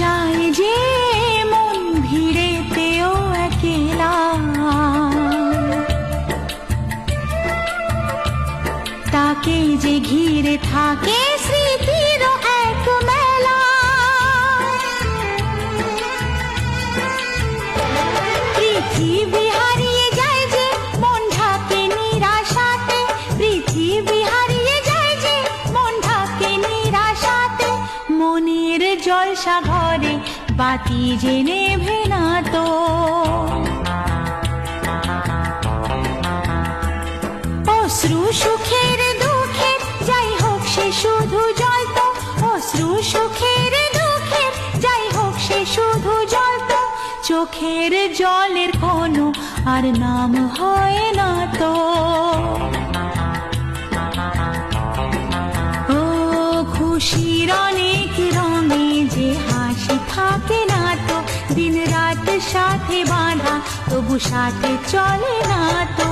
যায় যে মন ভিড়েতেও একেলা, তাকে যে ঘিরে থাকে স্মৃতির এক মেলা। পৃথিবী হারিয়ে যায় যে মন ঢাকে নিরাশাতে, পৃথিবী হারিয়ে যায় যে মন ঢাকে নিরাশাতে। মনের জলসা ঘরে বাতি যে নেভে না তো, অশ্রু সুখের দুঃখের যাই হোক সে শুধু জল তো, অশ্রু সুখের দুঃখের যাই হোক সে শুধু জল তো। চোখের জলের কোনো আর নাম হয় না তো। ও খুশির অনেক রঙে যে হাসি থাকে না তো, দিন রাত সাথে বাঁধা তবু সাথে চলে না তো।